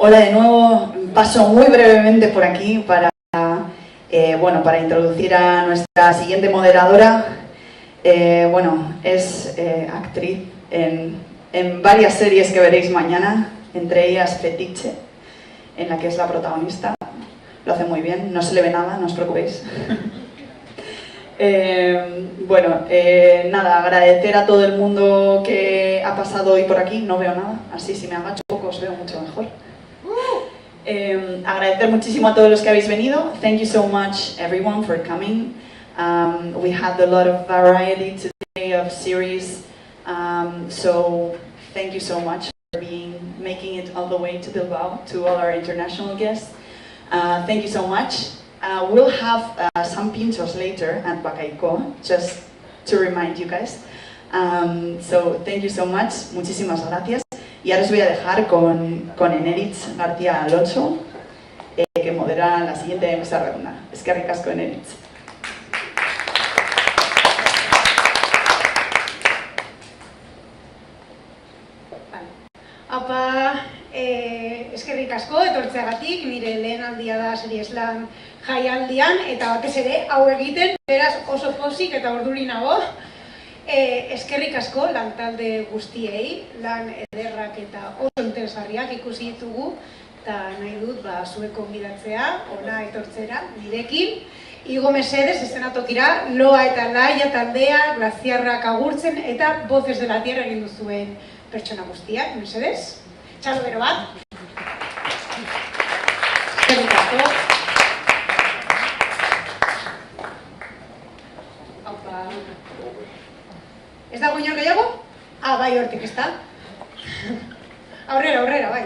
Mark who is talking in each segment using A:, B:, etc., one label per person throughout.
A: Hola de nuevo, paso muy brevemente por aquí para introducir a nuestra siguiente moderadora. Es actriz en varias series que veréis mañana, entre ellas Fetiche, en la que es la protagonista. Lo hace muy bien, no se le ve nada, no os preocupéis. Agradecer a todo el mundo que ha pasado hoy por aquí. No veo nada, así si me agacho un poco os veo mucho mejor. Agradecer muchísimo a todos los que habéis venido. Thank you so much everyone for coming. We had a lot of variety today of series, so thank you so much for making it all the way to Bilbao, to all our international guests. Thank you so much. We'll have some pinchos later at Bacaico, just to remind you guys. So thank you so much, muchísimas gracias. Y ahora os voy a dejar con Eneritz García Alonso, que modera la siguiente mesa redonda. Eskerrik asko, Eneritz.
B: Apa, eskerrik asko, etortzeagatik, nire lehen aldia da Serieslan jaialdian, eta batez ere hau egiten, beraz oso pozik eta urduri nago. Eskerrik asko lan talde guztiei, lan ederrak eta oso interesgarriak ikusi ditugu, eta nahi dut zuek gonbidatzea, ona etortzera, nirekin. Igo mesedez, eszenatokira, Loa eta Laia taldea, glaziarrak agurtzen, eta Voces de la Tierra egin duzuen pertsona guztiak, mesedez. Txalo bero bat. Eskerrik asko. Aupa. Ez dago inor gehiago? Bai, hortik, ez da? Aurrera, bai.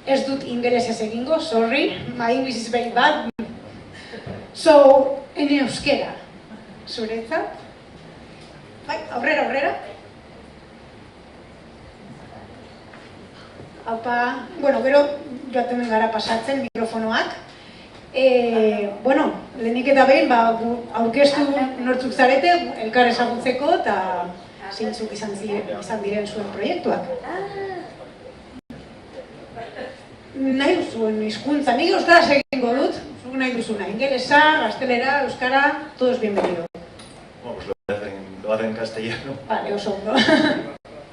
B: Ez dut ingelesez egingo, sorry. My English is very bad. So, en euskera. Zuretzat? Bai, aurrera. Aupa, gero joaten gara pasatzen mikrofonoak. Lehenik eta behin, aurkeztu nortzuk zarete, elkar ezagutzeko eta zeintzuk izan diren zuen proiektuak. Nahi duzuen hizkuntza, nik euskaraz egingo dut, zuk nahi duzuna, ingelesa, gaztelera, euskara, todos bienvenido.
C: Lo haré en castellano.
B: Vale, oso ondo.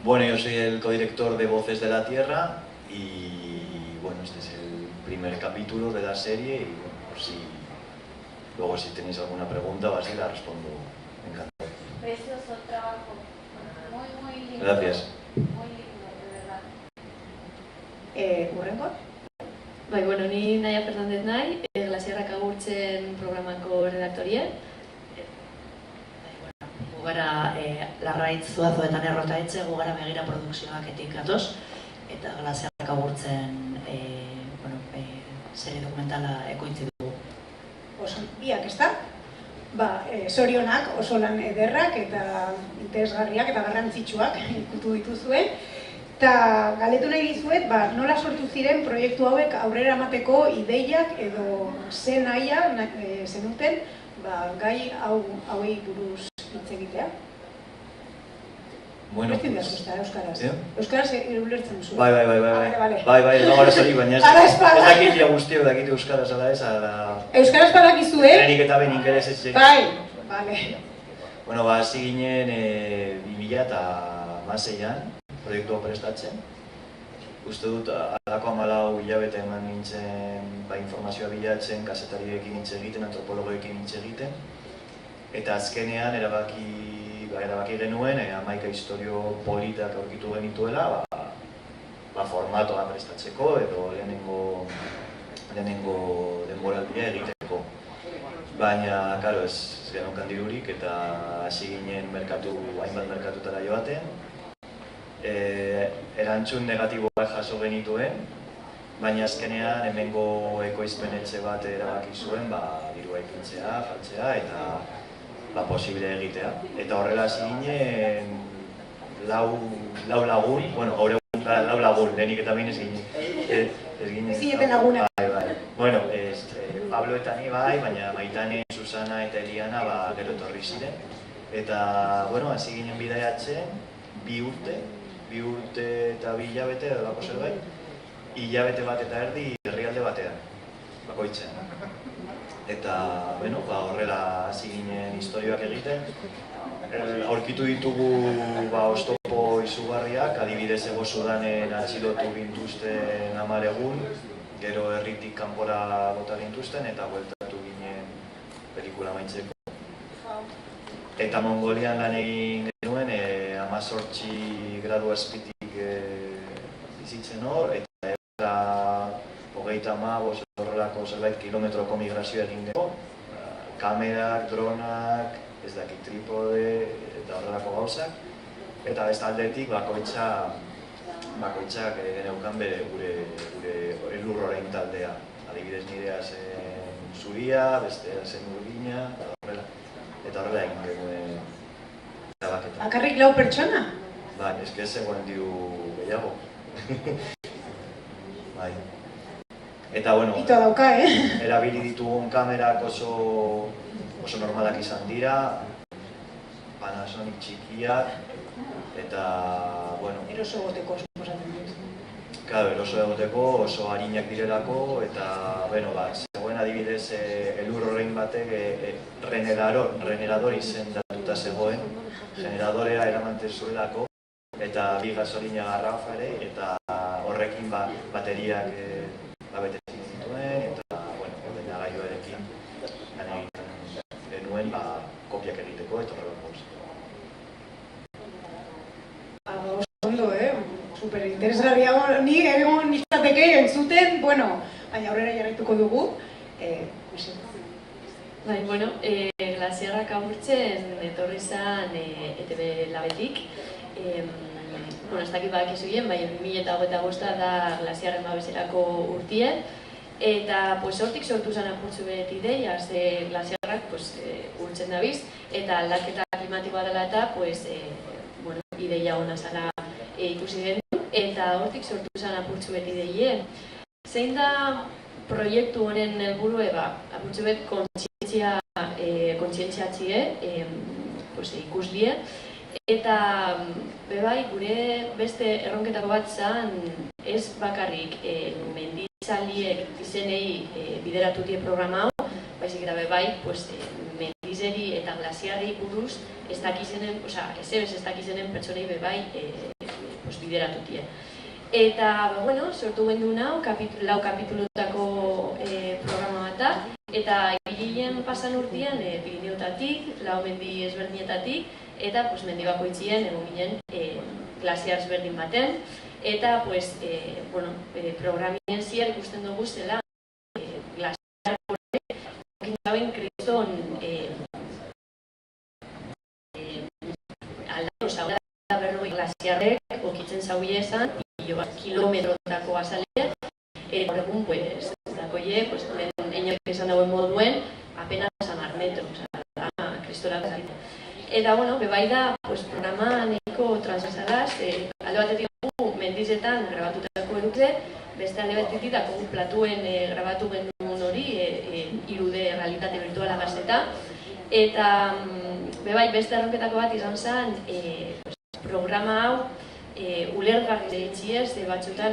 C: Bueno, yo soy el codirector de Voces de la Tierra y este es el primer capítulo de la serie y luego si tenéis alguna pregunta o así la respondo encantado.
D: Precioso trabajo, muy lindo.
C: Gracias.
D: Muy lindo, de verdad.
B: Urrengo?
E: Ni Naia Fernández nahi, Glaziarrak agurtzen programako redaktoria. Gugara Larraitz Zuazo eta Nerrota Etxe, gugara Begira produkzioak etik gatoz, eta Glaziarrak agurtzen serie dokumentala ekoitzi dugu.
B: Oso biak, ez da? Zorionak oso lan ederrak eta interesgarriak eta garrantzitsuak ikutu dituzuen. Eta galetu nahi dizuet, nola sortu ziren proiektu hauek aurrera emateko ideiak edo zen nahia zenuten gai hauei buruz hitz egitea. Ezin behar zuzta, euskaraz. Euskaraz ulertzen zu.
C: Bai, gogora zori, baina ez dakit guztiok dakit euskaraz ala ez,
B: euskaraz badakizu,
C: lehenik eta behin ingeles ez.
B: Bai, bale.
C: Hasi ginen 2016an proiektua prestatzen. Uste dut, alako 14 hilabete eman nintzen informazioa bilatzen, kazetariekin hitz egiten, antropologoekin hitz egiten. Eta azkenean erabaki genuen, 11 istorio politak aurkitu genituela, formatoa prestatzeko edo lehenengo denboraldia egiteko. Baina, karo, ez genaukan dirurik eta hasi ginen hainbat merkatutara joaten. Erantzun negatiboak jaso genituen, baina azkenean hemengo ekoizpenetxe bat erabaki zuen dirua ipintzea, jartzea eta posible egitea. Eta horrela hasi ginen lau lagun, gaur egun lau lagun, lehenik eta behin ez ginen.
B: Ez gineten laguna.
C: Pablo eta ni baina Maitane, Susana eta Eliana gero etorri ziren. Eta, hasi ginen bidaiatzen, bi urte eta 2 hilabete edo lako zerbait. hilabete bat eta erdi herrialde batean, bakoitzean. Eta, bueno, horrela hasi ginen historioak egiten. Aurkitu ditugu oztopo izugarriak, adibidez Ego Sudanen atxilotu gintuzten 10 egun, gero herritik kanpora bota gintuzten eta bueltatu ginen pelikula amaitzeko. Eta Mongolian lan egin genuen, 18 gradu azpitik bizitzen hor, eta 35 horrelako zerbait kilometroko migrazioa egin genuen. Kamerak, dronak, ez dakit tripode eta horrelako gauzak. Eta beste aldetik bakoitzak geneukan bere gure elur orain taldea. Adibidez nirea zen zuria, bestea zen urdina, eta horrela egin genuen erabaketa.
B: Bakarrik 4 pertsona?
C: Bai, eske ez zegoen diru gehiago. Bai. Eta, bueno,
B: Ito dauka,
C: erabili ditugun kamerak oso normalak izan dira, Panasonic txikiak, eta, bueno...
B: Eroso goteko suposatzen dut.
C: Claro, eroso egoteko, oso harinak direlako, eta, bueno, zegoen adibidez elur horrein batek generador izendatuta zegoen, generadorea eramanten zuelako, eta 2 gasolina garrafa ere, eta horrekin bateriak betetzen zituen, eta, bueno, ordenagailuarekin lan egiten genuen kopiak egiteko, eta horrelako.
B: Ondo, super interesgarria, ni egon nizateke entzuten, bueno, baina aurrera jarraituko dugu.
F: Bai, bueno, Glaziarrak agurtzen etorri zen ETB labetik. Bueno, ez dakit badakizuien, baina 2025 da Glaziarren babeserako urtie. Eta hortik sortu zen apurtzu beti ideia, ze Glaziarrak urtzen dabiz, eta aldaketa klimatikoa dela eta ideia hona zala ikusi genuen, eta hortik sortu zen apurtzu beti ideien. Zein da proiektu honen helburue, apurtzu bet kontzientziatzie ikuslie, eta bebai gure beste erronketako bat zen ez bakarrik mendizaliek izenei bideratu die programa hau, baizik eta bebai mendizeri eta glaziarri buruz ez dakizenen pertsonei bebai bideratu die. Eta, sortu gendu nau, 4 kapitulotako programa bat, eta ibilen pasan urtean Pirineotatik, 4 mendi ezberdinetatik, eta mendi bakoitzien egon ginen glaziar ezberdin baten, eta programien ziar ikusten dugu zela glaziar horrek okin dauen kriston aldatu berrogei glaziarrek okitzen zauie esan, kilometrotako azalea, eta horregun, dakoie, eniok esan dauen moduen, apenas 10 metro, kristorak zaite. Eta, bebai da, programa nahiko transversalaz, alde batetik dugu mendizetan grabatutako edukze, beste alde batetik dugu platuen grabatu genuen hori, 3D realitate virtuala gazeta, eta bebai beste erronketako bat izan zen, programa hau ulergarri deitziez, batzutan,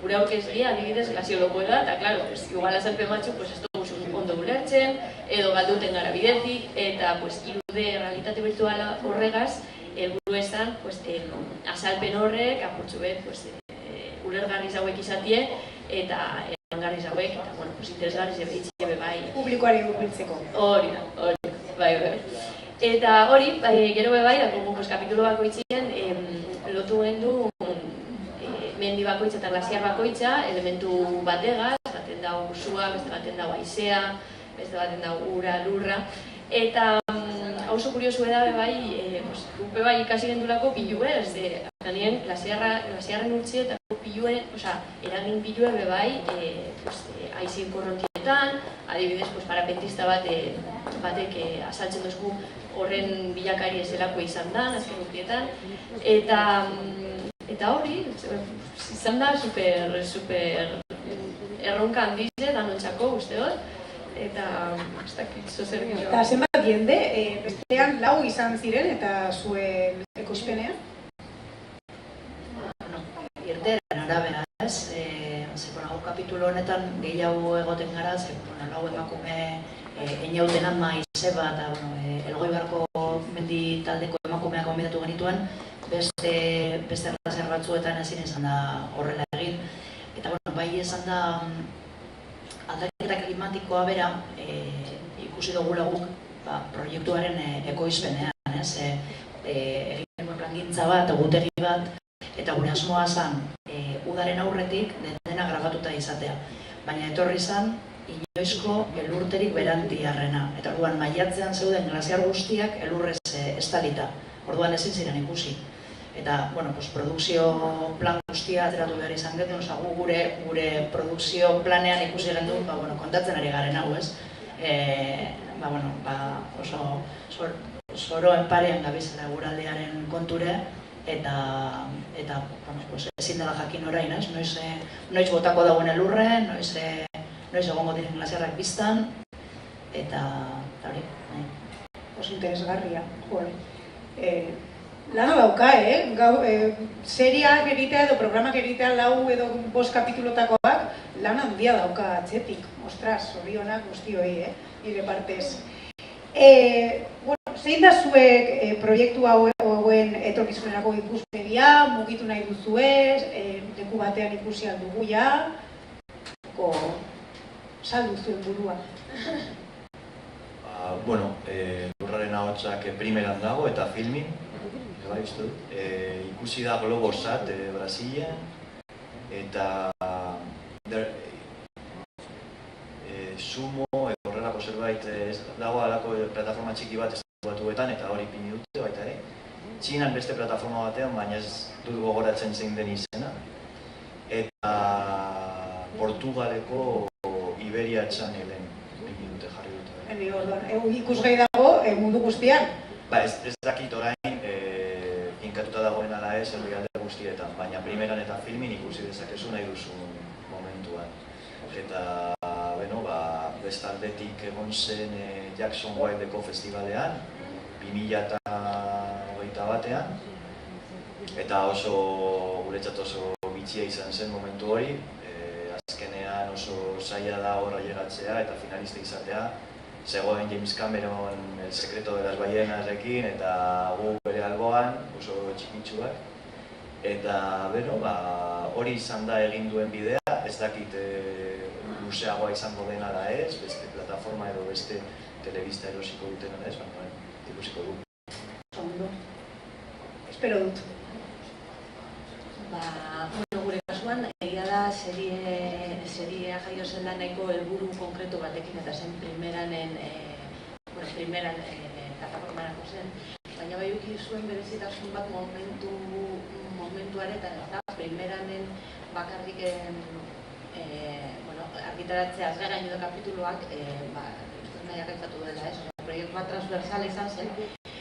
F: gure aurkezgia adibidez glaziologoa da, eta, klaro, igual azalpen batzu, ez dugu ondo ulertzen, edo galduten gara bidetik, eta 3D realitate virtuala horregaz, helburu esan, azalpen horrek, apurtzu bet, ulergarri zauek izatie, eta erangarri zauek, eta, interesgarri zebeitzie bebai.
B: Publikoari hurbiltzeko.
F: Hori da, bai. Eta hori, gero bebai, kapitulo bakoitzien, lotu gendu mendi bakoitza eta glaziar bakoitza, elementu bategaz, baten dago sua, beste baten dago haizea, beste baten dago ura, lurra. Eta oso kuriosu da bebai, bebai ikasi gendurako pilue, ganien glaziarren urtsietako pilue, eragin pilue bebai haizien korrontietan, adibidez parapentista batek azaltzen duzku horren bilakari ezelako izan da, azken urtietan. Eta hori, izan da super erronka handize danontzako usteot, eta ez dakit zozer gero.
B: Eta zenbat jende, bestean 4 izan ziren eta zuen ekoizpenean?
E: Irteeran arabera ez, hau kapitulo honetan gehiago egoten gara, ze, lau emakume einauten ama izeba eta Elgoibarko mendi taldeko emakumeak gonbidatu genituen, beste laser batzuetan ezin izan da horrela egin. Eta bai esan da aldaketa klimatikoa bera ikusi dugula guk proiektuaren ekoizpenean, egin genuen plangintza bat, egutegi bat, eta gure asmoa zen udaren aurretik dena grabatuta izatea. Baina etorri zen inoizko elurterik berantiarrena. Eta orduan maiatzean zeuden glaziar guztiak elurrez estalita. Orduan ezin ziren ikusi. Eta, produkzio plan guztia ateratu behar izan genuen, gure produkzio planean ikusi genuen, kontatzen ari garen hau, ez? Oso zoroen parean gabizela eguraldiaren konture, eta ezin dela jakin orain, ez? Noiz botako dagoen elurre, noiz egongo diren glaziarrak biztan, eta hori, nahi.
B: Oso interesgarria, lana dauka, seriak egitea edo programak egitea 4 edo 5 kapitulotakoak lana handia dauka atzetik. Ostras, zorionak guztioi, nire partez. Zein da zuek proiektu hauen etorkizunerako ikuspegia, mugitu nahi duzuez, leku batean ikusi aldugu ja, saldu zuen burua.
C: Lurraren ahotsak primeran dago eta filmin, ikusi da Globosat Brasilen, eta Sumo horrelako zerbait dago alako plataforma txiki bat estatuetan eta hori pini dute baita ere. Txinan beste plataforma batean, baina ez dut gogoratzen zein den izena. Eta Portugaleko Iberia Channelen pini dute jarri dute.
B: Ikusgai dago mundu guztian?
C: Ez dakit orain finkatuta dagoen ala ez herrialde guztietan, baina primeran eta filmin ikusi dezakezu nahi duzun momentuan. Eta, bestaldetik egon zen Jackson Wildeko festivalean, 2021 batean, eta guretzat oso bitxia izan zen momentu hori. Azkenean oso zaila da horra llegatzea eta finalista izatea. Zegoen James Cameron El secreto de las ballenasekin eta gu bere alboan, oso txikitsuak. Eta, hori izan da egin duen bidea, ez dakit luzeagoa izango dena da ez, beste plataforma edo beste telebista erosiko duten ez, baina ikusiko du.
B: Ondo. Espero dut.
F: Gure kasuan, egia da seria jaio zela nahiko helburu konkretu batekin eta zen primeranen plataformarako zen, baina bai uki zuen berezitasun bat momentuaretan, eta primeranen bakarrik argitaratzeaz gain edo kapituluak nahiak entzatu dela, proiektu bat transversala izan zen,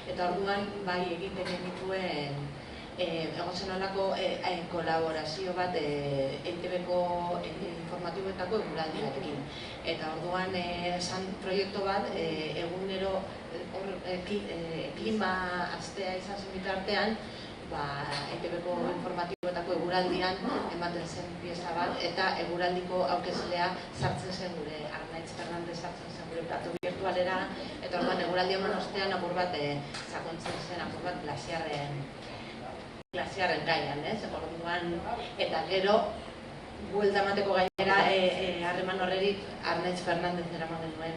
F: eta orduan bai egiten genituen egon zen olako kolaborazio bat EITB-ko informatiboetako eguraldiarekin. Eta orduan zan proiektu bat egunero klima astea izan zen bitartean, EITB-ko informatiboetako eguraldian ematen zen pieza bat, eta eguraldiko aukezlea sartzen zen gure, Arnaitz Fernandez sartzen zen gure platu virtualera, eta orduan eguraldi eman ostean apur bat sakontzen zen, apur bat glasiarren gaian, orduan, eta gero, buelta emateko gainera harreman horrerik Arnaitz Fernandez eramaten duen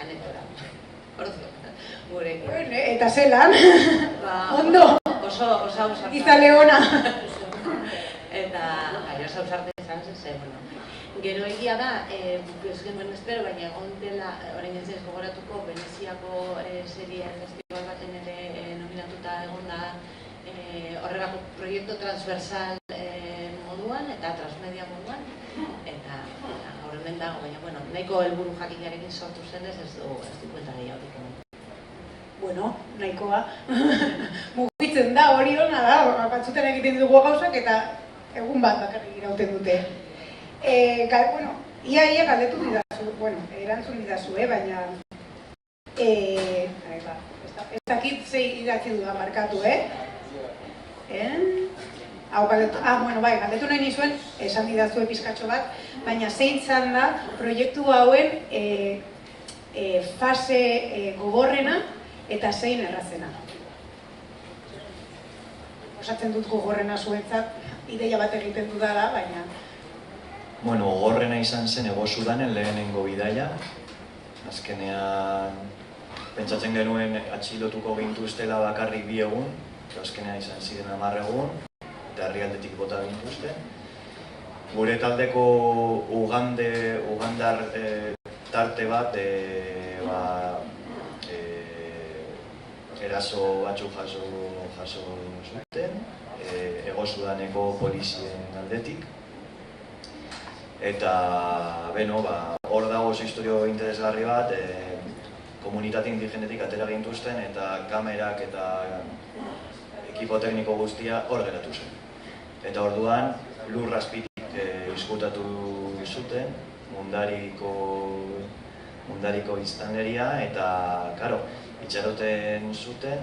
F: anekdota. Gurekin.
B: Eta zelan, ondo, izale ona.
F: Eta oso ausarte izan zen, gero egia da, ez genuen espero, baina egon dela, orain ez gogoratuko, Veneziako serie festival baten ere nominatuta egon da horregako proiektu transversal moduan eta transmedia moduan, eta horremen dago, baina nahiko helburu jakinarekin sortu zenez ez du kuenta gehiagotik.
B: Nahikoa. Mugitzen da, hori hona da, batzutan egiten dugu gauzak eta egun bat bakarrik irauten dute. Ia galdetu didazu, erantzun didazu, baina ez dakit zei idatzi dudan markatu, galdetu nahi nizuen, esan didazue pizkatxo bat, baina zein zan da proiektu hauen fase gogorrena eta zein errazena. Osatzen dut gogorrena zuentzat, ideia bat egiten dudala, baina...
C: Bueno, gogorrena izan zen Hego Sudanen lehenengo bidaia. Azkenean, pentsatzen genuen atxilotuko gintuztela bakarrik 2 egun, azkenean izan ziren 10 egun, eta herrialdetik bota gintuzte. Gure taldeko ugandar tarte bat eraso batzuk jaso zuten, Hego Sudaneko polizien aldetik. Eta, hor dago oso historio interesgarri bat, komunitate indigenetik atera gintuzten eta kamerak eta ekipo tekniko guztia hor geratu zen. Eta orduan, lur azpitik izkutatu zuten, mundariko biztanleria, eta, karo, itxaroten zuten,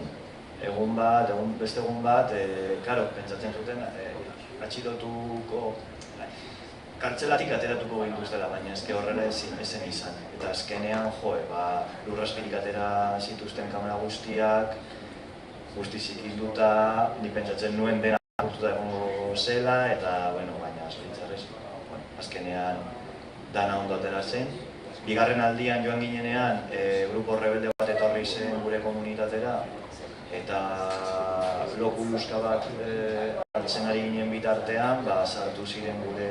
C: beste egun bat, pentsatzen zuten, atxilotuko, kartzelatik ateratuko gintuztela, baina ezke horrela ezin izan. Eta azkenean, lurrazpirik atera zituzten kamera guztiak, guzti zikilduta, ni pentsatzen nuen dena guztuta egongo zela, eta, baina zoritxarrez, azkenean dana ondo atera zen. Bigarren aldian joan ginenean, grupo rebelde bat etorri zen gure komunitatera, eta loku luskabak altzen ari ginen bitartean, sartu ziren gure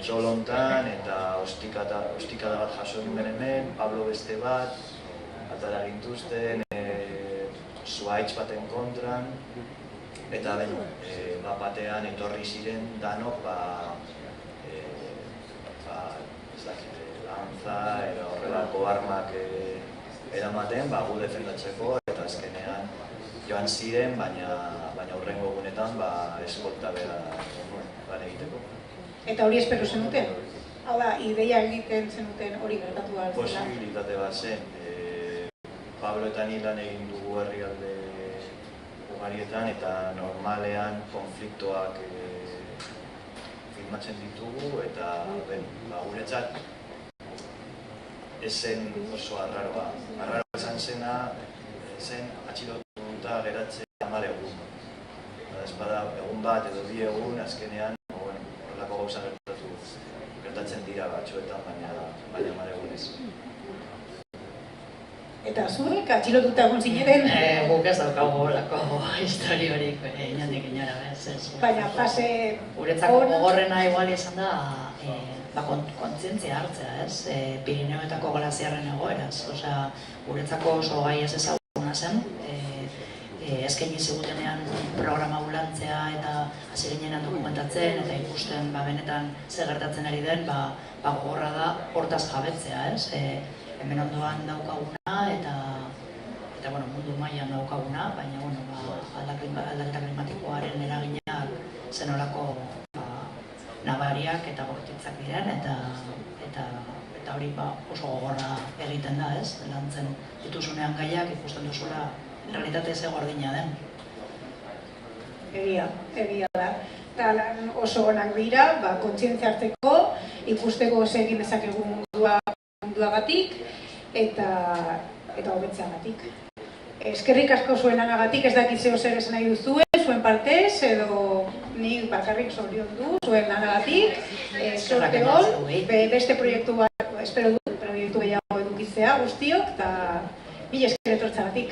C: txolontan, eta ostikada bat jaso duen hemen, Pablo beste bat, atara gintuzten, zuhaitz baten kontran, eta batean etorri ziren danok, lantza, horrelako armak eramaten, gu defendatzeko, eta azkenean joan ziren, baina hurrengo egunetan eskolta behar egiteko.
B: Eta hori espero zenuten? Hau da, ideia egiten zenuten hori gertatu bat zela?
C: Posibilitate bat zen. Pablo eta ni lan egin dugu herrialde ugarietan, eta normalean konfliktoak filmatzen ditugu, eta guretzat ez zen oso arraroa. Arraroa esan zena, zen atxilotuta geratzen 10 egun. Ez bada egun bat edo 2 egun, azkenean horrelako gauza gertatzen dira batzuetan, baina 10 egunez.
B: Eta zuek atxilotuta egon zineten?
E: Guk ez daukagu horrelako historiorik inondik inora, ez.
B: Baina fase...
E: Guretzako gogorrena igual izan da, kontzientzia hartzea, ez? Pirineoetako glaziarren egoeraz. Osea, guretzako oso gai ez ezaguna zen, eskaini zigutenean programa bulantzea eta hasi ginenan dokumentatzen eta ikusten benetan zer gertatzen ari den, gogorra da hortaz jabetzea, ez? Hemen ondoan daukaguna eta mundu mailan daukaguna, baina aldaketa klimatikoaren eraginak zenolako nabariak eta bortitzak diren, eta hori oso gogorra egiten da, ez? Lantzen dituzunean gaiak ikusten duzula realitate ze gordina den.
B: Egia da. Oso onak dira, kontzientzia hartzeko, ikusteko ze egin dezakegu munduagatik eta hobetzeagatik. Eskerrik asko zuen lanagatik, ez dakit zeo zer esan nahi duzuen, zuen partez, edo nik bakarrik zoriondu zuen lanagatik. Sorte hon, beste proiektu bat, espero dut, proiektu gehiago edukitzea guztiok, eta mila esker etortzeagatik.